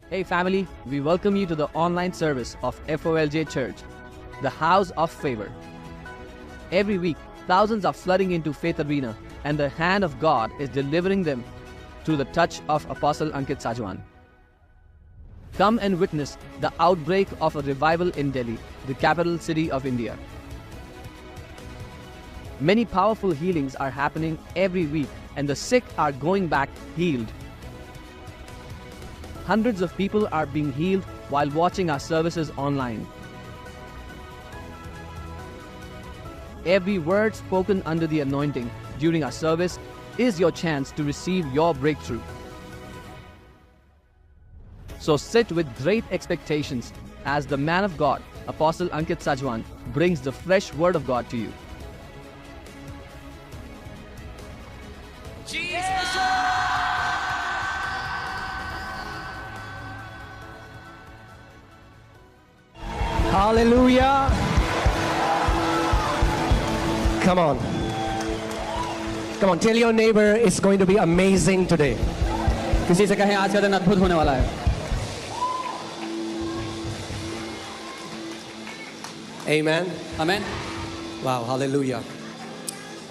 Hey family, we welcome you to the online service of FOLJ Church, the House of Favor. Every week, thousands are flooding into Faith Arena, and the hand of God is delivering them through the touch of Apostle Ankit Sajwan. Come and witness the outbreak of a revival in Delhi, the capital city of India. Many powerful healings are happening every week, and the sick are going back healed. Hundreds of people are being healed while watching our services online. Every word spoken under the anointing during our service is your chance to receive your breakthrough. So sit with great expectations as the man of God, Apostle Ankit Sajwan, brings the fresh word of God to you. Hallelujah. Come on. Come on, tell your neighbor it's going to be amazing today. किसी से कहें आज का दिन अद्भुत होने वाला है. Amen. Amen. Wow, hallelujah.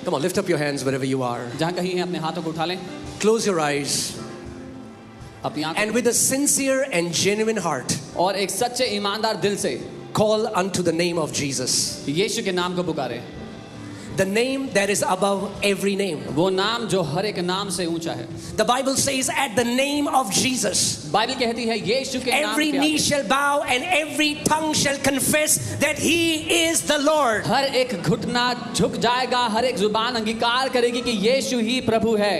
Come on, lift up your hands wherever you are. जहाँ कहीं हैं अपने हाथों को उठा लें. Close your eyes. अपनी आंखों And with a sincere and genuine heart, और एक सच्चे ईमानदार दिल से call unto the name of Jesus. यीशु के नाम को पुकारें. The name that is above every name. वो नाम जो हर एक नाम से ऊंचा है. The Bible says at the name of Jesus, Bible कहती है यीशु के नाम every के knee आगे shall bow and every tongue shall confess that He is the Lord. हर एक घुटना झुक जाएगा, हर एक जुबान अंगीकार करेगी कि यीशु ही प्रभु है.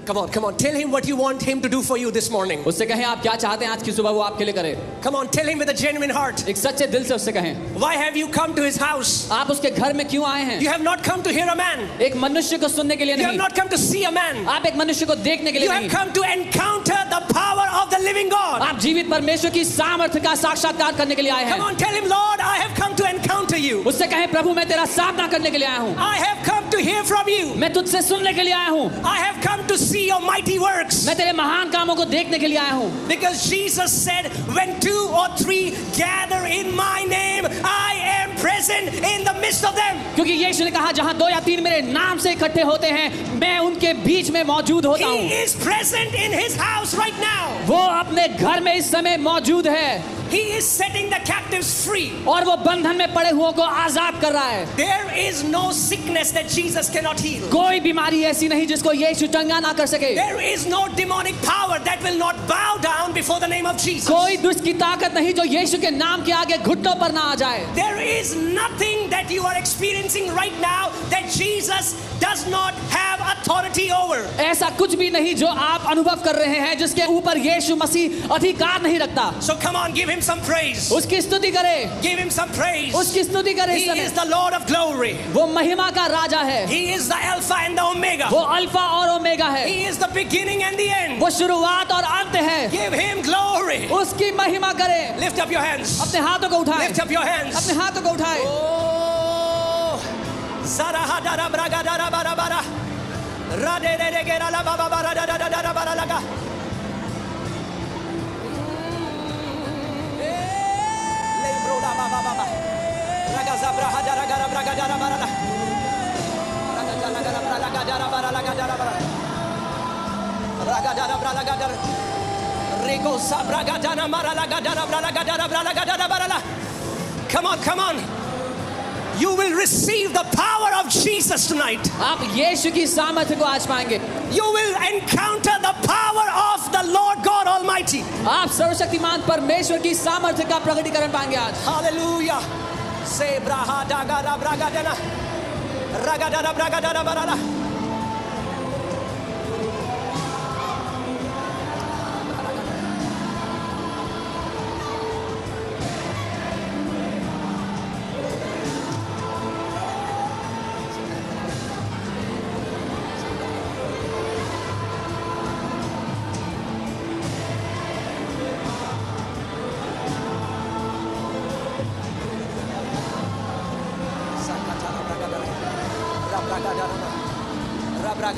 Come on, tell Him what you want Him to do for you this morning. उससे कहें आप क्या चाहते हैं आज की सुबह वो आपके लिए करे. Come on, tell Him with a genuine heart. एक सच्चे दिल से उससे कहें. Why have you come to His house? आप उसके घर में क्यों आए हैं? You have not come to hear a man. एक मनुष्य को सुनने के लिए You have नहीं. not come to see a man. आप एक मनुष्य को देखने के लिए You have नहीं. come to encounter the power of the living God. आप जीवित परमेश्वर की सामर्थ्य का साक्षात्कार करने के लिए आए Come हैं. on, tell Him, Lord, I have come to encounter you. उससे कहें प्रभु मैं तेरा सामना करने के लिए आया हूँ. I have come to hear from you. मैं तुझसे सुनने के लिए आया हूँ. I have come to see your mighty works. मैं तेरे महान कामों को देखने के लिए आया हूँ. Because Jesus said, when 2 or 3 gather in my name, I am present in the midst of them. क्योंकि यीशु ने कहा जहाँ 2 या 3 मेरे नाम से इकट्ठे होते हैं मैं उनके बीच में मौजूद होता हूँ. He is present in His house right now. वो अपने घर में इस समय मौजूद है. He is setting the captives free. और वो बंधन में पड़े हुओं को आजाद कर रहा है. There is no sickness that Jesus cannot heal. कोई बीमारी ऐसी नहीं जिसको यीशु चंगा ना कर सके. There is no demonic power that will not bow down before the name of Jesus. कोई दुष्ट की ताकत नहीं जो यीशु के नाम के आगे घुटनों पर ना आ जाए. There is nothing that you are experiencing right now that Jesus does not have authority over. ऐसा कुछ भी नहीं जो आप अनुभव कर रहे हैं जिसके ऊपर यीशु मसीह अधिकार नहीं रखता. So come on, give Him some praise. उसकी स्तुति करे. Give Him some praise. उसकी स्तुति करे. He is the Lord of glory. वो महिमा का राजा है. He is the Alpha and the Omega. वो अल्फा और ओमेगा है. He is the beginning and the end. वो शुरुआत और अंत है. Give Him glory. उसकी महिमा करे. Lift up your hands. अपने हाथों को उठाएं. Lift up your hands. अपने हाथों को उठाएं. Oh, Zarahadara Bragadara Barabara. Radere la Baba Baradara Baralaga. Lebroda Baba Baba. Ragazabra Hadara Bragadara Barala. Ragadara Baralagadara Barala. Ragadara Bralagadara. Rigo Sabragadana Maralagadara Bralagadara Bralagadara Barala. Come on. You will receive the power of Jesus tonight. आप यीशु की सामर्थ्य को आज पाएंगे. You will encounter the power of the Lord God Almighty. आप सर्वशक्तिमान परमेश्वर की सामर्थ्य का प्रकटीकरण पाएंगे आज. Hallelujah. Se braha dagara bragadana. Ragadara bragadara barala.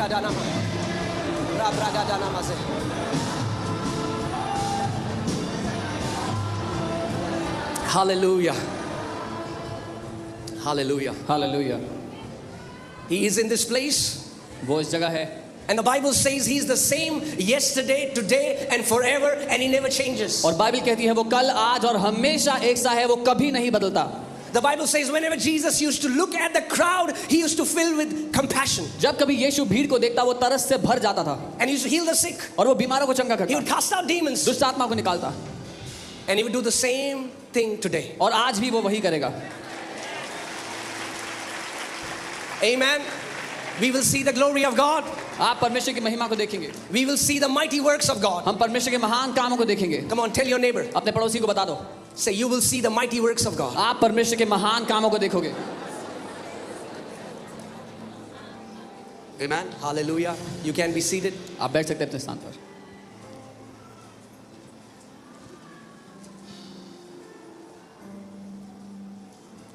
Rabragadana. Rabragadana maze. Hallelujah. Hallelujah. Hallelujah. He is in this place. वो इस जगह है And the Bible says He's the same yesterday, today and forever, and He never changes. और Bible कहती है वो कल आज और हमेशा एक सा है, वो कभी नहीं बदलता। The Bible says whenever Jesus used to look at the crowd, He used to fill with compassion. जब कभी यीशु भीड़ को देखता वो तरस से भर जाता था And He used to heal the sick. और वो बीमारों को चंगा He करता, would cast out demons. दुष्ट आत्मा को निकालता, And He would do the same thing today. और आज भी वो वही करेगा। Amen. We will see the glory of God. आप परमेश्वर की महिमा को देखेंगे, We will see the mighty works of God. हम परमेश्वर के महान कामों को देखेंगे। Come on, tell your neighbor. अपने पड़ोसी को बता दो, Say, you will see the mighty works of God. आप परमेश्वर के महान कामों को देखोगे। Amen. Hallelujah. You can be seated. आप बैठ सकते हैं अपने स्थान पर।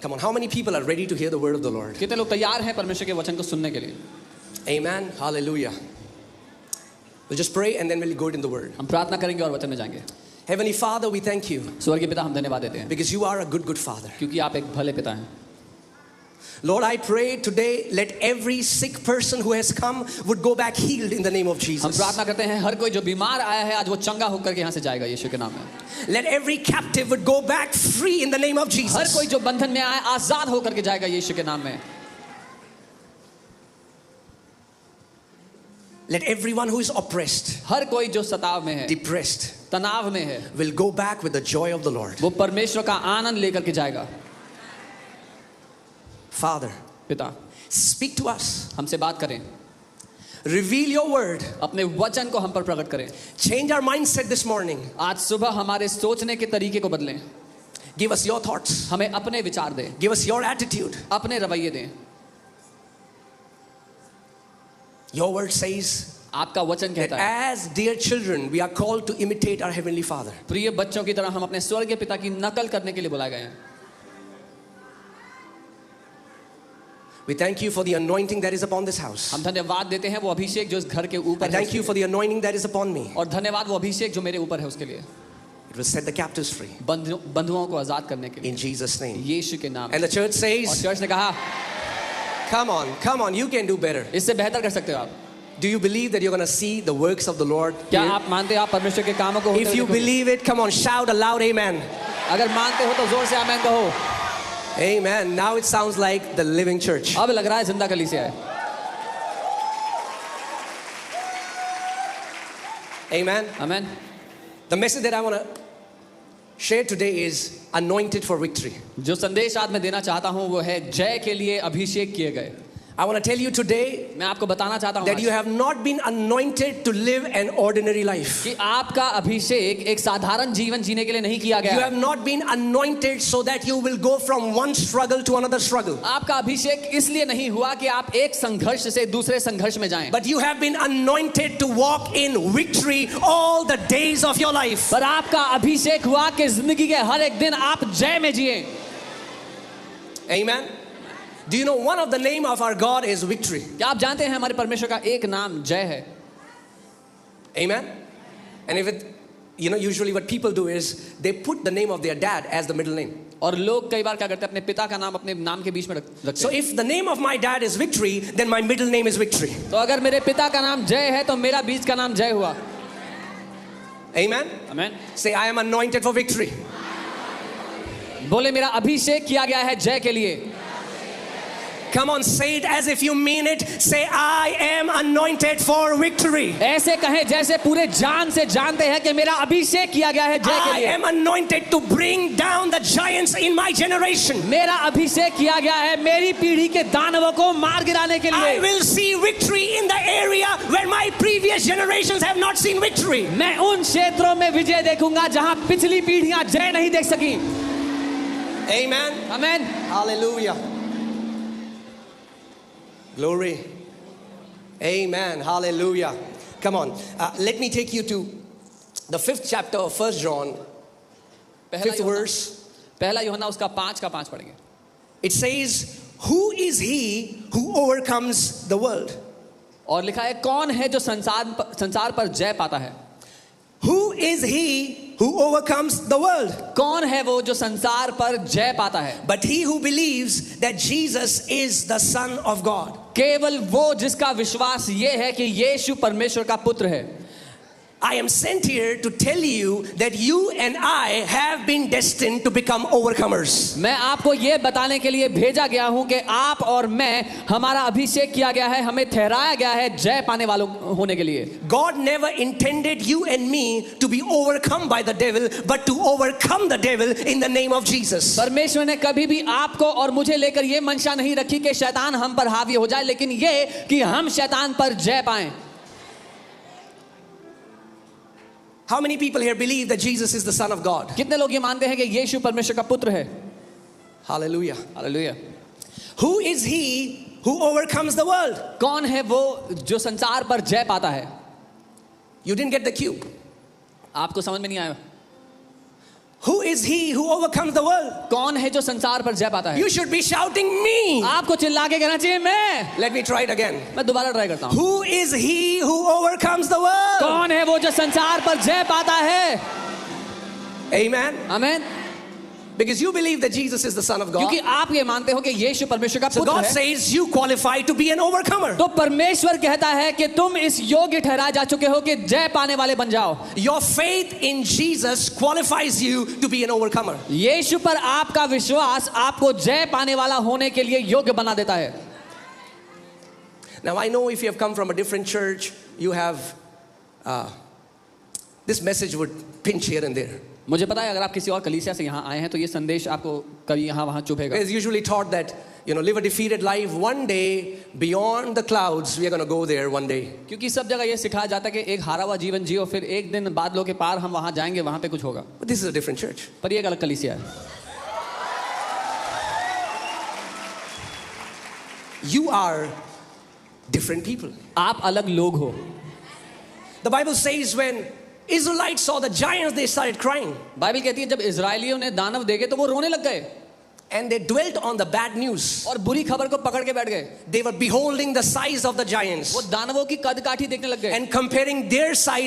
Come on, how many people are ready to hear the word of the Lord? कितने लोग तैयार हैं परमेश्वर के वचन को सुनने के लिए? Amen. Hallelujah. We'll just pray and then we'll go into the word. हम प्रार्थना करेंगे और वचन में जाएंगे। Heavenly Father, we thank you स्वर्गीय पिता, हम धन्यवाद देते हैं because you are a good father. क्योंकि आप एक भले पिता हैं। Lord, I pray today, let every sick person who has come would go back healed in the name of हम Jesus. प्रार्थना करते हैं हर कोई जो बीमार आया है आज वो चंगा होकर के यहाँ से जाएगा यीशु के नाम में। Let every captive would go back free in the name of her Jesus. कोई जो बंधन में आया आजाद होकर के जाएगा यीशु के नाम में। Let everyone who is oppressed, हर कोई जो सताव में है, depressed, तनाव में है, will go back with the joy of the Lord. वो परमेश्वर का आनंद लेकर के जाएगा। Father, पिता, speak to us. हमसे बात करें, Reveal your word. अपने वचन को हम पर प्रकट करें। Change our mindset this morning. आज सुबह हमारे सोचने के तरीके को बदलें, Give us your thoughts. हमें अपने विचार दें, Give us your attitude. अपने रवैये दें। Your word says आपका वचन that कहता है as dear children, we are called to imitate our Heavenly Father. प्रिय बच्चों की तरह हम अपने स्वर्गीय पिता की नकल करने के लिए बुलाए गए हैं। We thank you for the anointing that is upon this house. हम धन्यवाद देते हैं वो अभिषेक जो इस घर के I ऊपर है thank you for the anointing that is upon me. और धन्यवाद वो अभिषेक जो मेरे ऊपर है उसके लिए, It will set the captives free. बंधुओं को आजाद करने के लिए In Jesus' name. यीशु के नाम। And the church और says, चर्च ने कहा come on, you can do better. इससे बेहतर कर सकते हो आप। Do you believe that you're going to see the works of the Lord? क्या here? आप मानते हैं आप परमेश्वर के कामों को होते If हुए you देखोगे? believe it, come on, shout a loud amen. अगर मानते हो तो जोर से आमीन कहो। Amen. Now it sounds like the living church. अब लग रहा है जिंदा कलीसिया है। Amen. आमीन। The message that I want to share today is anointed for victory. जो संदेश आज मैं देना चाहता हूँ वो है जय के लिए अभिषेक किए गए। I want to tell you today मैं आपको बताना चाहता हूँ that you आज have not been anointed to live an ordinary life. कि आपका अभिषेक एक साधारण जीवन जीने के लिए नहीं किया You गया। have not been anointed so that you will go from one struggle to another struggle. आपका अभिषेक इसलिए नहीं हुआ कि आप एक संघर्ष से दूसरे संघर्ष में जाएं, But you have been anointed to walk in victory all the days of your life. पर आपका अभिषेक हुआ कि जिंदगी के हर एक दिन आप जय में जिए। Amen. Do you know one of the name of our God is victory? क्या आप जानते हैं हमारे परमेश्वर का एक नाम जय है? Amen. And if it, usually what people do is they put the name of their dad as the middle name. और लोग कई बार क्या करते हैं अपने पिता का नाम अपने नाम के बीच में रखते So हैं। if the name of my dad is victory, then my middle name is victory. तो अगर मेरे पिता का नाम जय है तो मेरा बीच का नाम जय हुआ। Amen. आमीन। Say, I am anointed for victory. बोले मेरा अभिषेक किया गया है जय के लिए। Come on, say it as if you mean it. Say, I am anointed for victory. ऐसे कहें जैसे पूरे जान से जानते हैं कि मेरा अभिषेक किया गया है जय के I लिए। am anointed to bring down the giants in my generation. मेरा अभिषेक किया गया है मेरी पीढ़ी के दानवों को मार गिराने के I लिए। will see victory in the area where my previous generations have not seen victory. मैं उन क्षेत्रों में विजय देखूंगा जहां पिछली पीढ़ियां जय नहीं देख सकी। Amen. आमीन। Hallelujah. Glory. Amen. Hallelujah. Come on. Let me take you to the 5th chapter of 1 John, 5th verse. पहला यूहन्ना उसका 5 का 5 पढ़ेंगे। It says, who is he who overcomes the world? और लिखा है कौन है जो संसार पर जय पाता है? Who is he who overcomes the world? कौन है वो जो संसार पर जय पाता है? But he who believes that Jesus is the Son of God. केवल वो जिसका विश्वास ये है कि यीशु परमेश्वर का पुत्र है। I am sent here to tell you that you and I have been destined to become overcomers. मैं आपको ये बताने के लिए भेजा गया हूं कि आप और मैं, हमारा अभिषेक किया गया है, हमें ठहराया गया है जय पाने वालों होने के लिए। God never intended you and me to be overcome by the devil, but to overcome the devil in the name of Jesus. परमेश्वर ने कभी भी आपको और मुझे लेकर ये मंशा नहीं रखी कि शैतान हम पर हावी हो जाए, लेकिन ये कि हम शैतान पर जय पाएं। How many people here believe that Jesus is the Son of God? कितने लोग ये मानते हैं कि यीशु परमेश्वर का पुत्र है? Hallelujah. Hallelujah. Who is he who overcomes the world? कौन है वो जो संसार पर जय पाता है? You didn't get the cue. आपको समझ में नहीं आया? Who is he who overcomes the world? कौन है जो संसार पर जय पाता है? You should be shouting me. आपको चिल्ला के कहना चाहिए मैं। Let me try it again. मैं दोबारा ट्राई करता हूँ। Who is he who overcomes the world? कौन है वो जो संसार पर जय पाता है? Amen. आमीन। Because you believe that Jesus is the Son of God. क्योंकि आप ये मानते हो कि यीशु परमेश्वर का So पुत्र God है, says you qualify to be an overcomer. तो परमेश्वर कहता है कि तुम इस योग्य ठहराए जा चुके हो कि जय पाने वाले बन जाओ। Your faith in Jesus qualifies you to be an overcomer. यीशु पर आपका विश्वास आपको जय पाने वाला होने के लिए योग्य बना देता है। Now I know if you have come from a different church, you have this message would pinch here and there. मुझे पता है अगर आप किसी और कलीसिया से यहाँ आए हैं तो ये संदेश आपको कभी यहाँ वहाँ चुभेगा। It's usually taught that live a defeated life. One day beyond the clouds, we are going to go there one day. क्योंकि सब जगह ये सिखाया जाता है कि एक हारा हुआ जीवन जियो, फिर एक दिन बादलों के पार हम वहाँ जाएंगे, वहाँ पे कुछ होगा। But this is a different church. पर ये एक अलग कलीसिया है। You are different people. आप अलग लोग हो। The Bible says when Israelites saw the giants, they started crying. Bible कहती है जब इजरायलियों ने दानव देखे तो वो रोने लग गए। And they dwelt on the bad news. और बुरी खबर को पकड़ के बैठ गए। They were beholding the size of the giants वो दानवों की कद काठी देखने लग गए। and comparing their size